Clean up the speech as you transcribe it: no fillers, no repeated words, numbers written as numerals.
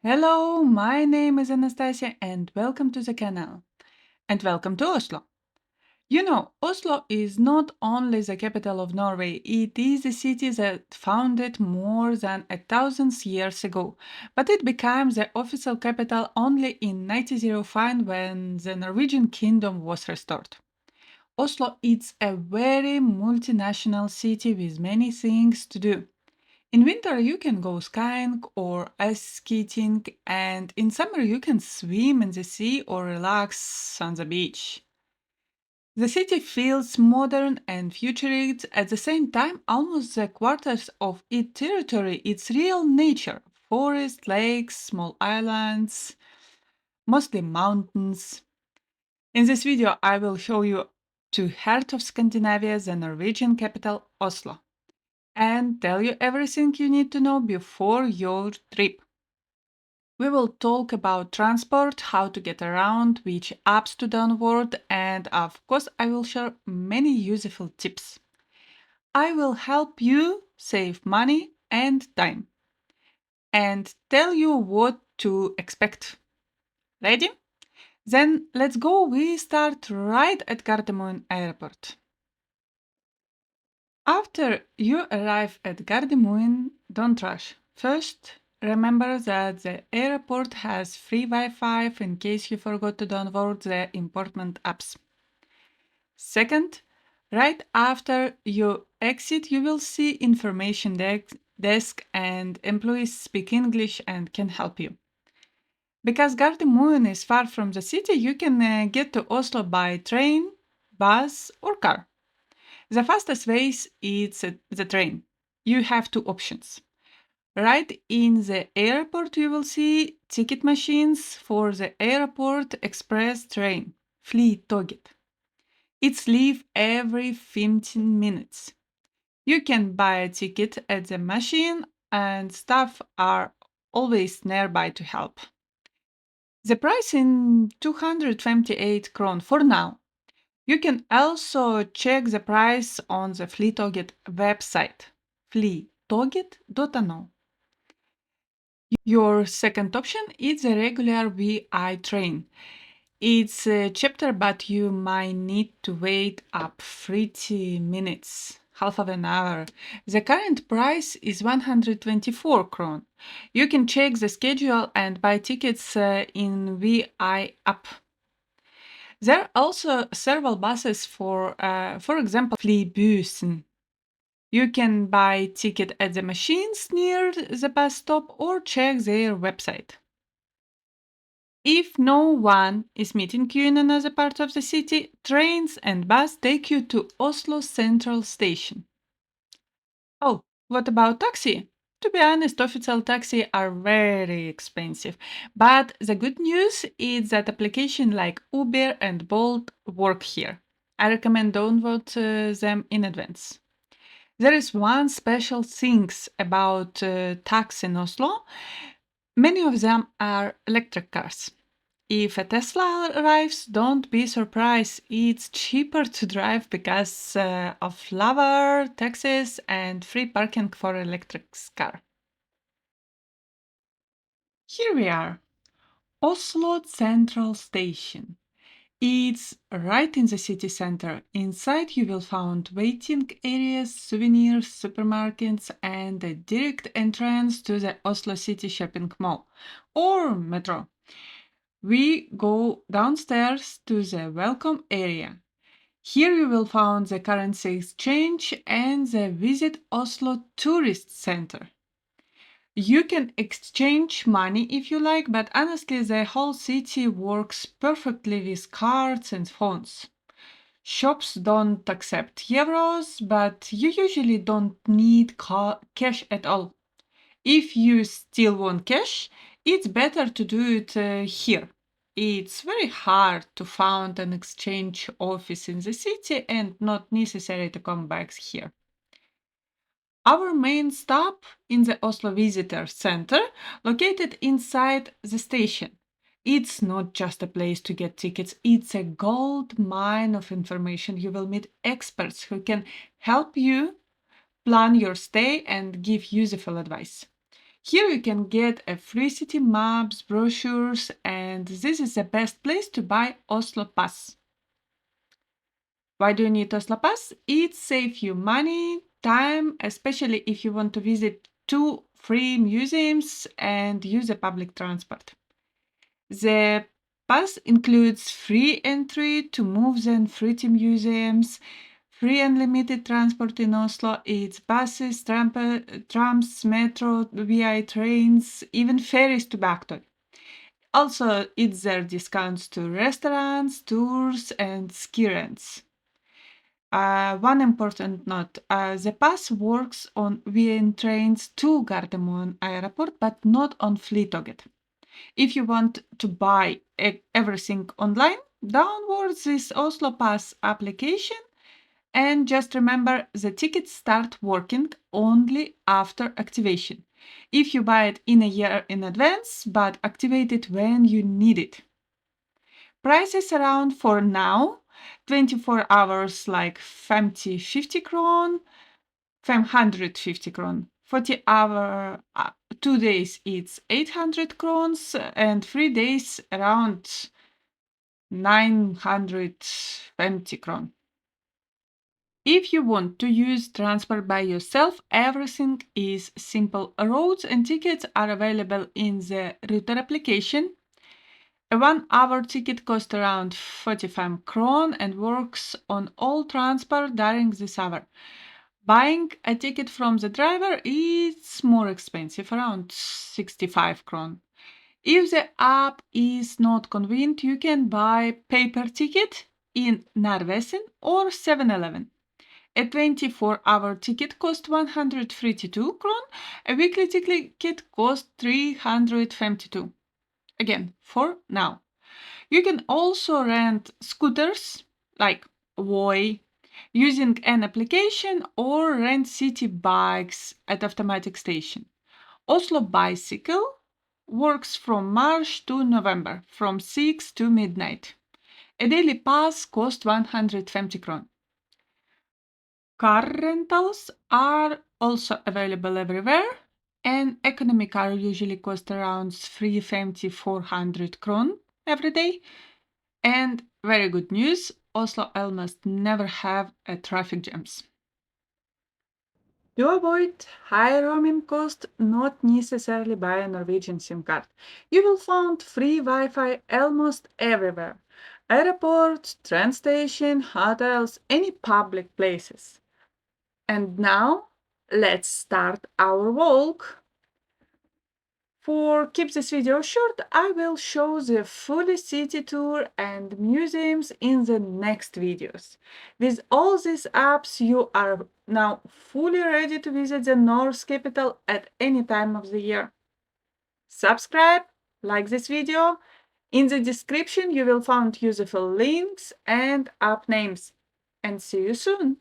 Hello, my name is Anastasia and welcome to the canal. And welcome to Oslo. Oslo is not only the capital of Norway, it is a city that founded more than 1,000 years ago, but it became the official capital only in 1905 when the Norwegian kingdom was restored. Oslo is a very multinational city with many things to do. In winter, you can go skiing or ice skating, and in summer, you can swim in the sea or relax on the beach. The city feels modern and futuristic at the same time, almost the quarters of its territory, its real nature forests, lakes, small islands, mostly mountains. In this video, I will show you to heart of Scandinavia, the Norwegian capital, Oslo, and tell you everything you need to know before your trip. We will talk about transport, how to get around, which apps to download, and of course, I will share many useful tips. I will help you save money and time and tell you what to expect. Ready? Then let's go. We start right at Gardermoen Airport. After you arrive at Gardermoen, don't rush. First, remember that the airport has free Wi-Fi in case you forgot to download the important apps. Second, right after you exit, you will see information desk and employees speak English and can help you. Because Gardermoen is far from the city, you can get to Oslo by train, bus, or car. The fastest way is the train. You have two options. Right in the airport, you will see ticket machines for the airport express train, Flytoget. It's leave every 15 minutes. You can buy a ticket at the machine, and staff are always nearby to help. The price is 228 kron for now. You can also check the price on the Flytoget website, flytoget.no. Your second option is the regular VI train. It's cheaper, but you might need to wait up 30 minutes, half of an hour. The current price is 124 kron. You can check the schedule and buy tickets in VI app. There are also several buses for example, Flybussen. You can buy ticket at the machines near the bus stop or check their website. If no one is meeting you in another part of the city, trains and bus take you to Oslo Central Station. Oh, what about taxi? To be honest, official taxi are very expensive. But the good news is that applications like Uber and Bolt work here. I recommend download them in advance. There is one special thing about taxi in Oslo. Many of them are electric cars. If a Tesla arrives, don't be surprised. It's cheaper to drive because of lower taxes and free parking for electric car. Here we are, Oslo Central Station. It's right in the city center. Inside you will find waiting areas, souvenirs, supermarkets, and a direct entrance to the Oslo City Shopping Mall or metro. We go downstairs to the welcome area. Here you will find the currency exchange and the Visit Oslo Tourist Center. You can exchange money if you like, but honestly, the whole city works perfectly with cards and phones. Shops don't accept euros, but you usually don't need cash at all. If you still want cash, it's better to do it here. It's very hard to find an exchange office in the city and not necessary to come back here. Our main stop in the Oslo Visitor Centre, located inside the station. It's not just a place to get tickets, it's a gold mine of information. You will meet experts who can help you plan your stay and give useful advice. Here you can get a free city maps, brochures, and this is the best place to buy Oslo Pass. Why do you need Oslo Pass? It saves you money, time, especially if you want to visit 2 free museums and use a public transport. The pass includes free entry to moves and fruity museums, free unlimited transport in Oslo. It's buses, trams, metro, VI trains, even ferries to Baktor. Also, it's there discounts to restaurants, tours, and ski rents. One important note, the pass works on VN trains to Gardermoen airport, but not on Flytoget. If you want to buy everything online, download this Oslo Pass application and just remember the tickets start working only after activation. If you buy it in a year in advance, but activate it when you need it. Prices around for now, 24 hours like 50 kron, 550 kron. 40-hour, 2 days it's 800 crowns, and 3 days around 920 kron. If you want to use transport by yourself, everything is simple. Roads and tickets are available in the Ruter application. A 1-hour ticket costs around 45 kron and works on all transport during this hour. Buying a ticket from the driver is more expensive, around 65 kron. If the app is not convenient, you can buy paper ticket in Narvesen or 7-Eleven. A 24-hour ticket costs 132 kron. A weekly ticket costs 352. Again, for now. You can also rent scooters like Voi using an application or rent city bikes at automatic station. Oslo Bysykkel works from March to November, from 6 to midnight. A daily pass costs 120 kron. Car rentals are also available everywhere. An economy car usually costs around 350-400 kron every day. And very good news, Oslo almost never have a traffic jams. To avoid high roaming cost, not necessarily buy a Norwegian SIM card. You will find free Wi-Fi almost everywhere. Airports, train station, hotels, any public places. And now, let's start our walk. For keep this video short, I will show the full city tour and museums in the next videos. With all these apps, you are now fully ready to visit the North capital at any time of the year. Subscribe, like this video. In the description, you will find useful links and app names. And see you soon!